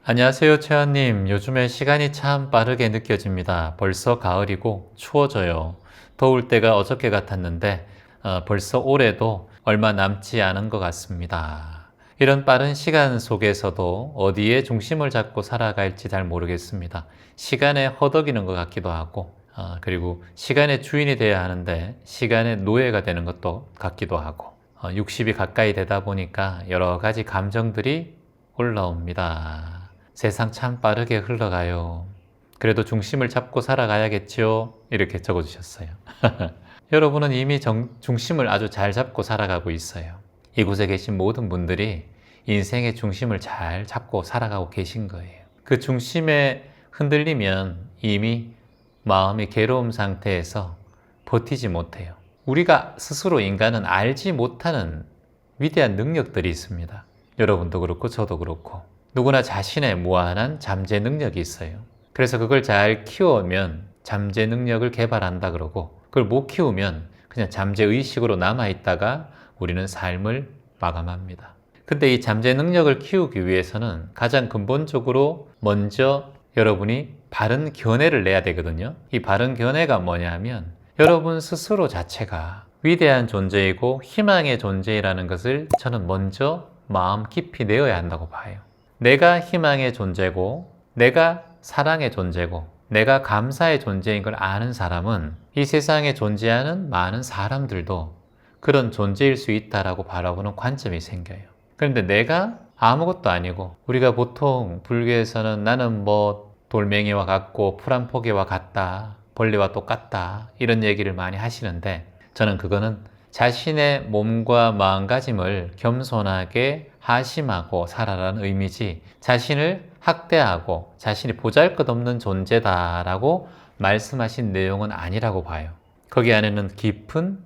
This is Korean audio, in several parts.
안녕하세요, 최현님. 요즘에 시간이 참 빠르게 느껴집니다. 벌써 가을이고 추워져요. 더울 때가 어저께 같았는데 벌써 올해도 얼마 남지 않은 것 같습니다. 이런 빠른 시간 속에서도 어디에 중심을 잡고 살아갈지 잘 모르겠습니다. 시간에 허덕이는 것 같기도 하고 그리고 시간의 주인이 돼야 하는데 시간의 노예가 되는 것도 같기도 하고 60이 가까이 되다 보니까 여러 가지 감정들이 올라옵니다. 세상 참 빠르게 흘러가요. 그래도 중심을 잡고 살아가야겠죠? 이렇게 적어주셨어요. 여러분은 이미 중심을 아주 잘 잡고 살아가고 있어요. 이곳에 계신 모든 분들이 인생의 중심을 잘 잡고 살아가고 계신 거예요. 그 중심에 흔들리면 이미 마음이 괴로움 상태에서 버티지 못해요. 우리가 스스로 인간은 알지 못하는 위대한 능력들이 있습니다. 여러분도 그렇고 저도 그렇고 누구나 자신의 무한한 잠재 능력이 있어요. 그래서 그걸 잘 키워오면 잠재 능력을 개발한다 그러고 그걸 못 키우면 그냥 잠재 의식으로 남아있다가 우리는 삶을 마감합니다. 근데 이 잠재 능력을 키우기 위해서는 가장 근본적으로 먼저 여러분이 바른 견해를 내야 되거든요. 이 바른 견해가 뭐냐면 여러분 스스로 자체가 위대한 존재이고 희망의 존재라는 것을 저는 먼저 마음 깊이 내어야 한다고 봐요. 내가 희망의 존재고 내가 사랑의 존재고 내가 감사의 존재인 걸 아는 사람은 이 세상에 존재하는 많은 사람들도 그런 존재일 수 있다라고 바라보는 관점이 생겨요. 그런데 내가 아무것도 아니고 우리가 보통 불교에서는 나는 뭐 돌멩이와 같고 풀 한 포기와 같다, 벌레와 똑같다 이런 얘기를 많이 하시는데 저는 그거는 자신의 몸과 마음가짐을 겸손하게 하심하고 살아라는 의미지 자신을 학대하고 자신이 보잘것없는 존재다라고 말씀하신 내용은 아니라고 봐요. 거기 안에는 깊은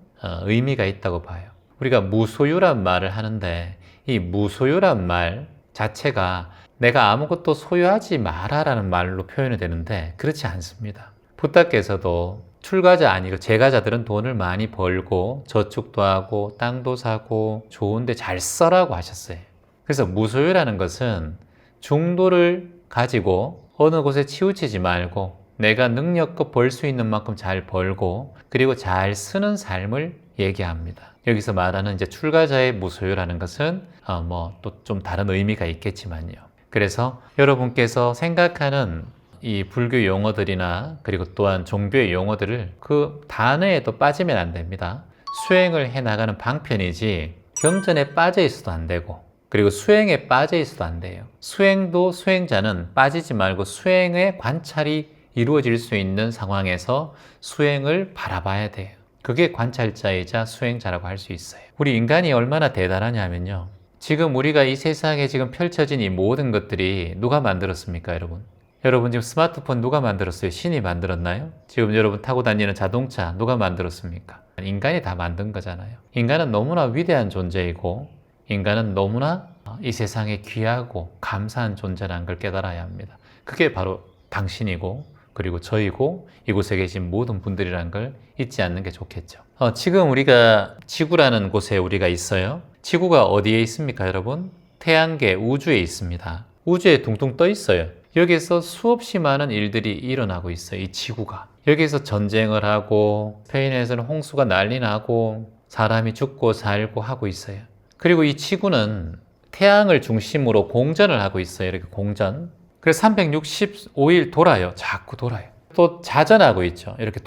의미가 있다고 봐요. 우리가 무소유란 말을 하는데 이 무소유란 말 자체가 내가 아무것도 소유하지 마라라는 말로 표현이 되는데 그렇지 않습니다. 부다께서도 출가자 아니고 재가자들은 돈을 많이 벌고 저축도 하고 땅도 사고 좋은데 잘 써라고 하셨어요. 그래서 무소유라는 것은 중도를 가지고 어느 곳에 치우치지 말고 내가 능력껏 벌 수 있는 만큼 잘 벌고 그리고 잘 쓰는 삶을 얘기합니다. 여기서 말하는 이제 출가자의 무소유라는 것은 뭐 또 좀 다른 의미가 있겠지만요. 그래서 여러분께서 생각하는 이 불교 용어들이나 그리고 또한 종교의 용어들을 그 단어에도 빠지면 안 됩니다. 수행을 해 나가는 방편이지 경전에 빠져 있어도 안 되고 그리고 수행에 빠져 있어도 안 돼요. 수행도 수행자는 빠지지 말고 수행의 관찰이 이루어질 수 있는 상황에서 수행을 바라봐야 돼요. 그게 관찰자이자 수행자라고 할 수 있어요. 우리 인간이 얼마나 대단하냐면요. 지금 우리가 이 세상에 지금 펼쳐진 이 모든 것들이 누가 만들었습니까, 여러분? 여러분 지금 스마트폰 누가 만들었어요? 신이 만들었나요? 지금 여러분 타고 다니는 자동차 누가 만들었습니까? 인간이 다 만든 거잖아요. 인간은 너무나 위대한 존재이고 인간은 너무나 이 세상에 귀하고 감사한 존재라는 걸 깨달아야 합니다. 그게 바로 당신이고 그리고 저이고 이곳에 계신 모든 분들이라는 걸 잊지 않는 게 좋겠죠. 지금 우리가 지구라는 곳에 우리가 있어요. 지구가 어디에 있습니까, 여러분? 태양계 우주에 있습니다. 우주에 둥둥 떠 있어요. 여기서 수없이 많은 일들이 일어나고 있어요. 이 지구가. 여기서 전쟁을 하고 스페인에서는 홍수가 난리 나고 사람이 죽고 살고 하고 있어요. 그리고 이 지구는 태양을 중심으로 공전을 하고 있어요. 이렇게 공전. 그래서 365일 돌아요. 자꾸 돌아요. 또 자전하고 있죠. 이렇게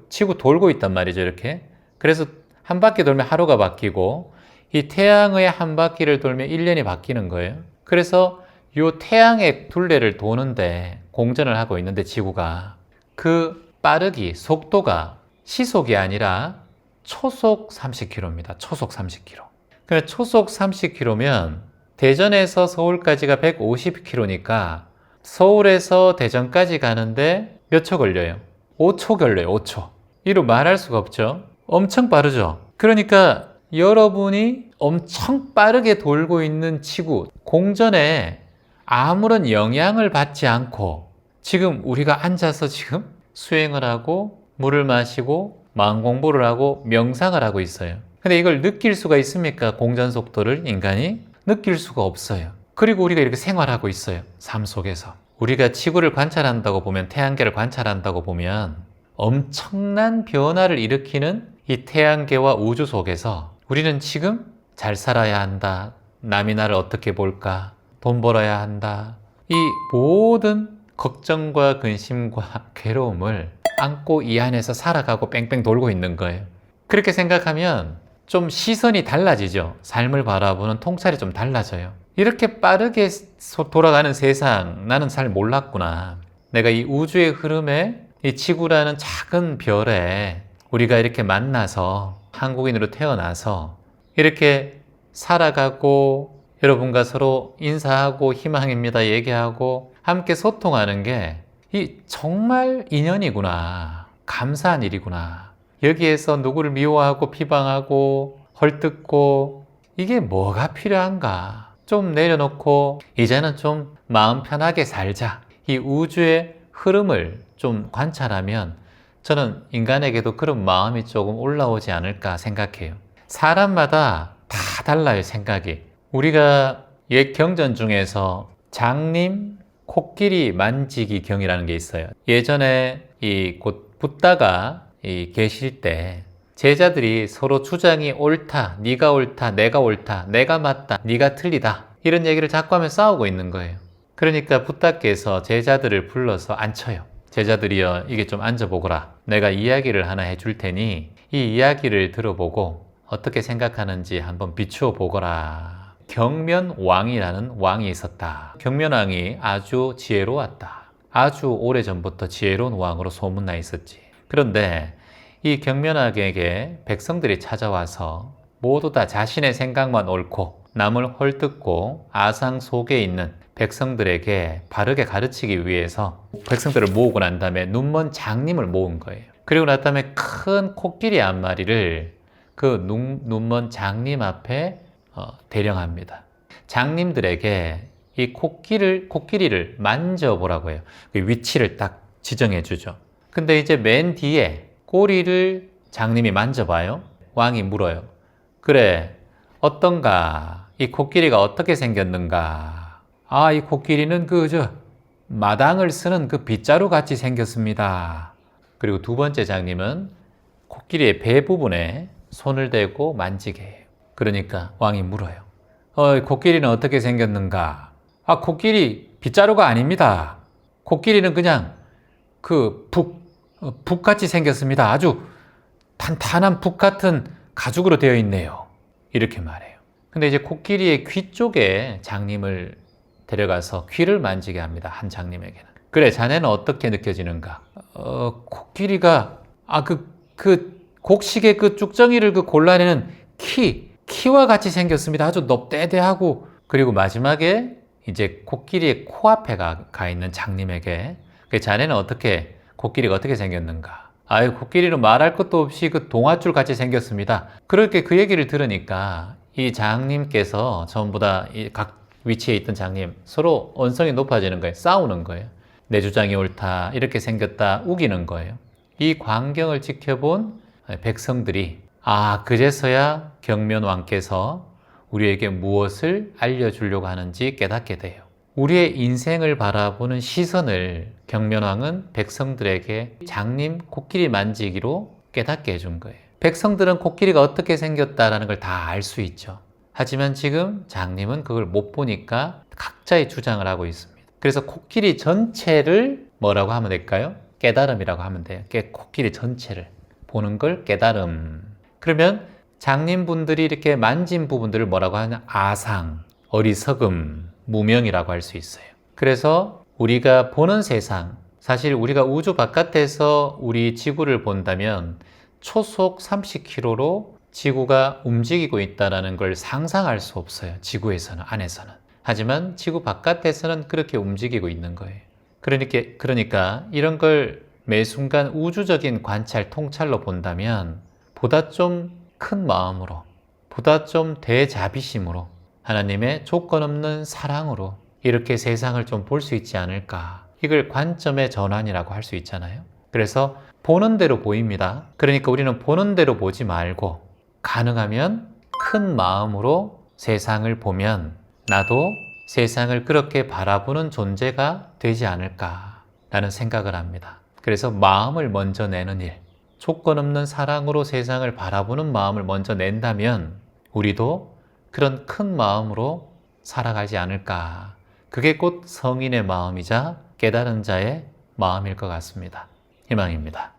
지구 돌고 있단 말이죠. 이렇게. 그래서 한 바퀴 돌면 하루가 바뀌고 이 태양의 한 바퀴를 돌면 1년이 바뀌는 거예요. 그래서 이 태양의 둘레를 도는데 공전을 하고 있는데 지구가 그 빠르기, 속도가 시속이 아니라 초속 30km입니다. 초속 30km. 그러니까 초속 30km면 대전에서 서울까지가 150km니까 서울에서 대전까지 가는데 몇 초 걸려요? 5초 걸려요. 5초. 이로 말할 수가 없죠. 엄청 빠르죠. 그러니까 여러분이 엄청 빠르게 돌고 있는 지구, 공전에 아무런 영향을 받지 않고 지금 우리가 앉아서 지금 수행을 하고 물을 마시고 마음 공부를 하고 명상을 하고 있어요. 근데 이걸 느낄 수가 있습니까? 공전 속도를 인간이 느낄 수가 없어요. 그리고 우리가 이렇게 생활하고 있어요. 삶 속에서. 우리가 지구를 관찰한다고 보면, 태양계를 관찰한다고 보면 엄청난 변화를 일으키는 이 태양계와 우주 속에서 우리는 지금 잘 살아야 한다. 남이 나를 어떻게 볼까? 돈 벌어야 한다. 이 모든 걱정과 근심과 괴로움을 안고 이 안에서 살아가고 뺑뺑 돌고 있는 거예요. 그렇게 생각하면 좀 시선이 달라지죠. 삶을 바라보는 통찰이 좀 달라져요. 이렇게 빠르게 돌아가는 세상, 나는 잘 몰랐구나. 내가 이 우주의 흐름에 이 지구라는 작은 별에 우리가 이렇게 만나서 한국인으로 태어나서 이렇게 살아가고 여러분과 서로 인사하고 희망입니다 얘기하고 함께 소통하는 게 이 정말 인연이구나. 감사한 일이구나. 여기에서 누구를 미워하고 비방하고 헐뜯고 이게 뭐가 필요한가? 좀 내려놓고 이제는 좀 마음 편하게 살자. 이 우주의 흐름을 좀 관찰하면 저는 인간에게도 그런 마음이 조금 올라오지 않을까 생각해요. 사람마다 다 달라요, 생각이. 우리가 옛 경전 중에서 장님 코끼리 만지기 경이라는 게 있어요. 예전에 이 곧 붓다가 계실 때 제자들이 서로 주장이 옳다, 네가 옳다, 내가 옳다, 내가 맞다, 네가 틀리다 이런 얘기를 자꾸 하며 싸우고 있는 거예요. 그러니까 붓다께서 제자들을 불러서 앉혀요. 제자들이여 이게 좀 앉아보거라. 내가 이야기를 하나 해줄 테니 이 이야기를 들어보고 어떻게 생각하는지 한번 비추어 보거라. 경면왕이라는 왕이 있었다. 경면왕이 아주 지혜로웠다. 아주 오래전부터 지혜로운 왕으로 소문나 있었지. 그런데 이 경면왕에게 백성들이 찾아와서 모두 다 자신의 생각만 옳고 남을 헐뜯고 아상 속에 있는 백성들에게 바르게 가르치기 위해서 백성들을 모으고 난 다음에 눈먼 장님을 모은 거예요. 그리고 난 다음에 큰 코끼리 한 마리를 그 눈먼 장님 앞에 대령합니다. 장님들에게 이 코끼리를 만져보라고 해요. 그 위치를 딱 지정해 주죠. 근데 이제 맨 뒤에 꼬리를 장님이 만져봐요. 왕이 물어요. 그래, 어떤가? 이 코끼리가 어떻게 생겼는가? 아, 이 코끼리는 마당을 쓰는 그 빗자루 같이 생겼습니다. 그리고 두 번째 장님은 코끼리의 배 부분에 손을 대고 만지게 해요. 그러니까 왕이 물어요. 코끼리는 어떻게 생겼는가? 아, 코끼리 빗자루가 아닙니다. 코끼리는 그냥 북같이 생겼습니다. 아주 탄탄한 북 같은 가죽으로 되어 있네요. 이렇게 말해요. 근데 이제 코끼리의 귀 쪽에 장님을 데려가서 귀를 만지게 합니다. 한 장님에게는. 그래, 자네는 어떻게 느껴지는가? 코끼리가, 곡식의 그 쭉정이를 골라내는 키와 같이 생겼습니다. 아주 넙대대하고. 그리고 마지막에 이제 코끼리의 코앞에 가 있는 장님에게 자네는 코끼리가 어떻게 생겼는가? 아유, 코끼리는 말할 것도 없이 그 동아줄 같이 생겼습니다. 그렇게 그 얘기를 들으니까 이 장님께서 전부 다 각 위치에 있던 장님 서로 언성이 높아지는 거예요. 싸우는 거예요. 내 주장이 옳다, 이렇게 생겼다, 우기는 거예요. 이 광경을 지켜본 백성들이 그제서야 경면왕께서 우리에게 무엇을 알려주려고 하는지 깨닫게 돼요. 우리의 인생을 바라보는 시선을 경면왕은 백성들에게 장님 코끼리 만지기로 깨닫게 해준 거예요. 백성들은 코끼리가 어떻게 생겼다라는 걸 다 알 수 있죠. 하지만 지금 장님은 그걸 못 보니까 각자의 주장을 하고 있습니다. 그래서 코끼리 전체를 뭐라고 하면 될까요? 깨달음이라고 하면 돼요. 코끼리 전체를 보는 걸 깨달음. 그러면 장님분들이 이렇게 만진 부분들을 뭐라고 하냐? 아상, 어리석음, 무명이라고 할 수 있어요. 그래서 우리가 보는 세상, 사실 우리가 우주 바깥에서 우리 지구를 본다면 초속 30km로 지구가 움직이고 있다는 걸 상상할 수 없어요. 지구에서는, 안에서는. 하지만 지구 바깥에서는 그렇게 움직이고 있는 거예요. 그러니까 이런 걸 매 순간 우주적인 관찰, 통찰로 본다면 보다 좀 큰 마음으로, 보다 좀 대자비심으로, 하나님의 조건 없는 사랑으로 이렇게 세상을 좀 볼 수 있지 않을까. 이걸 관점의 전환이라고 할 수 있잖아요. 그래서 보는 대로 보입니다. 그러니까 우리는 보는 대로 보지 말고 가능하면 큰 마음으로 세상을 보면 나도 세상을 그렇게 바라보는 존재가 되지 않을까라는 생각을 합니다. 그래서 마음을 먼저 내는 일, 조건 없는 사랑으로 세상을 바라보는 마음을 먼저 낸다면 우리도 그런 큰 마음으로 살아가지 않을까. 그게 곧 성인의 마음이자 깨달은 자의 마음일 것 같습니다. 희망입니다.